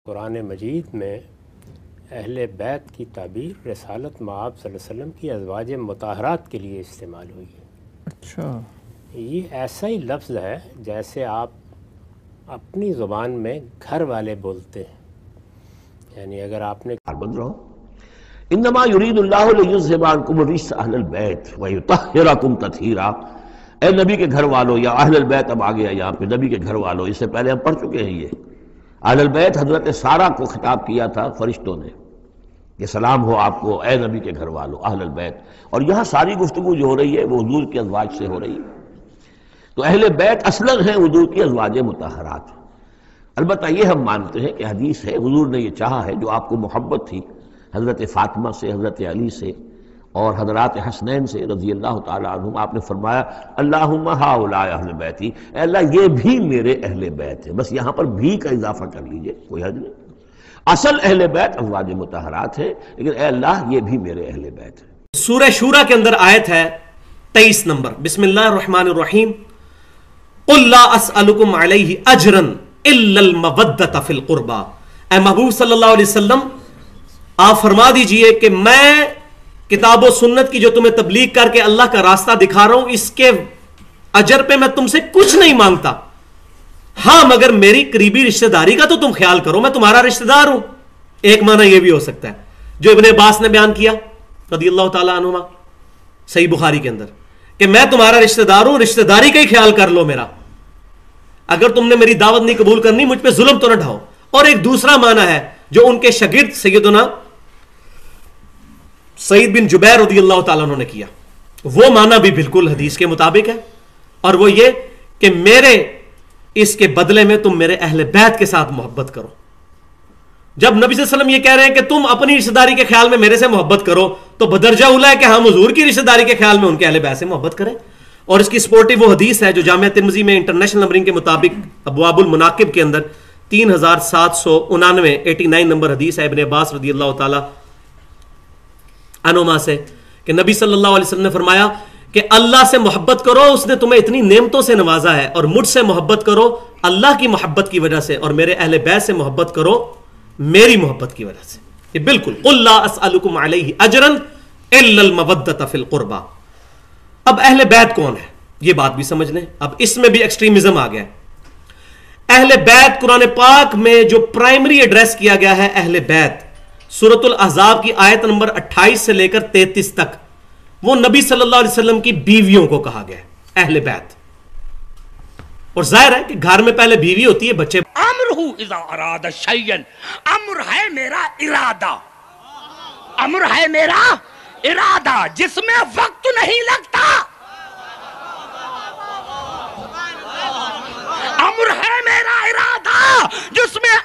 قرآن مجید میں اہل بیت کی تعبیر رسالت مآب صلی اللہ علیہ وسلم کی ازواج مطہرات کے لیے استعمال ہوئی ہے۔ اچھا، یہ ایسا ہی لفظ ہے جیسے آپ اپنی زبان میں گھر والے بولتے ہیں، یعنی اگر آپ نے بند رہو انما یرید اللہ لیذھب عنکم الرجس اہل البیت ویطہرکم تطہیرا۔ اے نبی کے گھر والوں، یا اہل البیت اب آ گیا یہاں پہ، نبی کے گھر والوں، اس سے پہلے ہم پڑھ چکے ہیں۔ یہ اہل البیت حضرت سارہ کو خطاب کیا تھا فرشتوں نے کہ سلام ہو آپ کو اے نبی کے گھر والوں اہل البیت، اور یہاں ساری گفتگو جو ہو رہی ہے وہ حضور کے ازواج سے ہو رہی ہے۔ تو اہل بیت اصلاً ہیں حضور کی ازواج مطہرات۔ البتہ یہ ہم مانتے ہیں کہ حدیث ہے، حضور نے یہ چاہا ہے، جو آپ کو محبت تھی حضرت فاطمہ سے، حضرت علی سے اور حضرات حسنین سے رضی اللہ تعالیٰ عنہم، آپ نے فرمایا اللہم ہؤلاء اہل بیتی، اے اللہ یہ بھی میرے اہل بیت ہے۔ بس یہاں پر بھی کا اضافہ کر لیجئے، کوئی حرج نہیں۔ اصل اہل بیت ازواج مطہرات ہے، لیکن اے اللہ یہ بھی میرے اہل بیت ہے۔ سورہ شورى کے اندر آیت ہے 23 نمبر، بسم اللہ الرحمن الرحیم، قل لا اسألکم علیہ اجرا الا المودۃ فی القربى۔ اے محبوب صلی اللہ علیہ وسلم آپ فرما دیجئے کہ میں کتاب و سنت کی جو تمہیں تبلیغ کر کے اللہ کا راستہ دکھا رہا ہوں، اس کے اجر پہ میں تم سے کچھ نہیں مانگتا، ہاں مگر میری قریبی رشتہ داری کا تو تم خیال کرو، میں تمہارا رشتہ دار ہوں۔ ایک معنی یہ بھی ہو سکتا ہے جو ابن عباس نے بیان کیا رضی اللہ تعالیٰ عنہما صحیح بخاری کے اندر، کہ میں تمہارا رشتہ دار ہوں، رشتہ داری کا ہی خیال کر لو میرا، اگر تم نے میری دعوت نہیں قبول کرنی مجھ پہ ظلم تو نہ ڈھاؤ۔ اور ایک دوسرا معنی ہے جو ان کے شاگرد سیدنا سعید بن جبیر رضی اللہ تعالیٰ عنہ نے کیا، وہ معنی بھی بالکل حدیث کے مطابق ہے، اور وہ یہ کہ میرے اس کے بدلے میں تم میرے اہل بیت کے ساتھ محبت کرو۔ جب نبی صلی اللہ علیہ وسلم یہ کہہ رہے ہیں کہ تم اپنی رشتہ داری کے خیال میں میرے سے محبت کرو، تو بدرجہ اولا ہے کہ ہم حضور کی رشتہ داری کے خیال میں ان کے اہل بیت سے محبت کریں۔ اور اس کی سپورٹیو وہ حدیث ہے جو جامعہ ترمذی میں انٹرنیشنل نمبرنگ کے مطابق ابواب المناقب کے اندر 3799 89 نمبر حدیث ہے ابن عباس رضی اللہ تعالیٰ عنہما سے، کہ نبی صلی اللہ علیہ وسلم نے فرمایا کہ اللہ سے محبت کرو، اس نے تمہیں اتنی نعمتوں سے نوازا ہے، اور مجھ سے محبت کرو اللہ کی محبت کی وجہ سے، اور میرے اہل بیت سے محبت کرو میری محبت کی وجہ سے۔ یہ بالکل قل لا اسألکم علیہ اجرا الا المودۃ فی القربى۔ اب اہل بیت کون ہے یہ بات بھی سمجھ لیں، اب اس میں بھی ایکسٹریمزم آ گیا ہے۔ اہل بیت قرآن پاک میں جو پرائمری ایڈریس کیا گیا ہے اہل بیت، سورۃ الاحزاب کی آیت نمبر 28 سے لے کر 33 تک، وہ نبی صلی اللہ علیہ وسلم کی بیویوں کو کہا گیا ہے اہل بیت۔ اور ظاہر ہے کہ گھر میں پہلے بیوی ہوتی ہے، بچے۔ امرہ اذا اراد شیئا، امر ہے میرا ارادہ، امر ہے میرا ارادہ جس میں وقت نہیں لگتا، امر ہے میرا ارادہ جس میں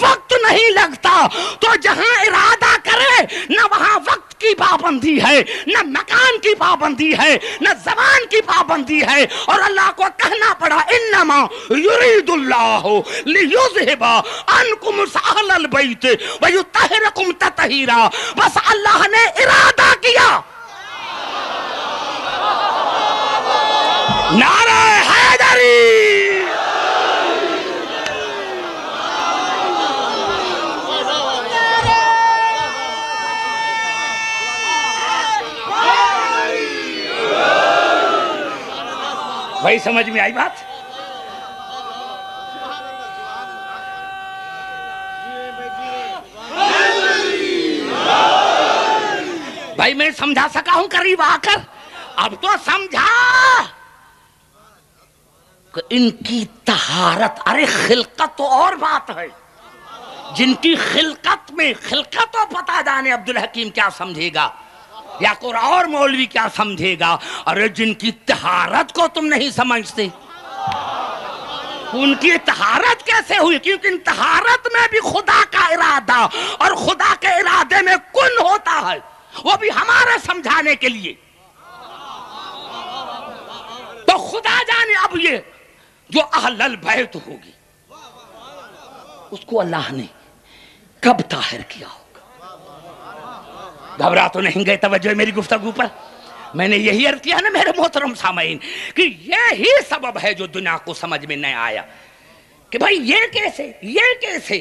وقت نہیں لگتا۔ تو جہاں ارادہ کرے نہ وہاں وقت کی پابندی ہے، نہ مکان کی پابندی ہے، نہ زبان کی پابندی ہے، اور اللہ کو کہنا پڑا انما یرید اللہ لیذھب عنکم اہل البیت ویطہرکم تطہیرا۔ بس اللہ نے ارادہ کیا، نعرہ حیدری۔ بھائی سمجھ میں آئی بات؟ بھائی میں سمجھا سکا ہوں قریب آ کر؟ اب تو سمجھا کہ ان کی طہارت، ارے خلقت تو اور بات ہے، جن کی خلقت میں، خلقت تو پتہ جانے عبدالحکیم کیا سمجھے گا یا کوئی اور مولوی کیا سمجھے گا، ارے جن کی طہارت کو تم نہیں سمجھتے، ان کی طہارت کیسے ہوئی؟ کیونکہ ان طہارت میں بھی خدا کا ارادہ، اور خدا کے ارادے میں کن ہوتا ہے، وہ بھی ہمارے سمجھانے کے لیے۔ تو خدا جانے اب یہ جو اہل البیت ہوگی اس کو اللہ نے کب طاہر کیا ہوگا؟ گھبرا تو نہیں گئے توجہ میری گفتگو پر؟ میں نے یہی عرض کیا نا میرے محترم سامعین کہ یہی سبب ہے جو دنیا کو سمجھ میں نہیں آیا کہ بھائی یہ کیسے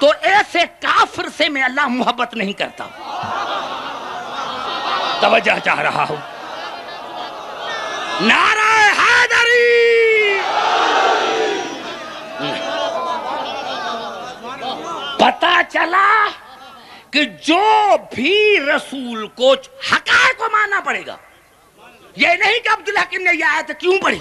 تو ایسے کافر سے میں اللہ محبت نہیں کرتا. توجہ چاہ رہا ہوں. نعرہ حیدری. پتا چلا کہ جو بھی رسول کو حقائق کو ماننا پڑے گا. یہ نہیں کہ عبدالحکیم نے یہ آیت کیوں پڑھی,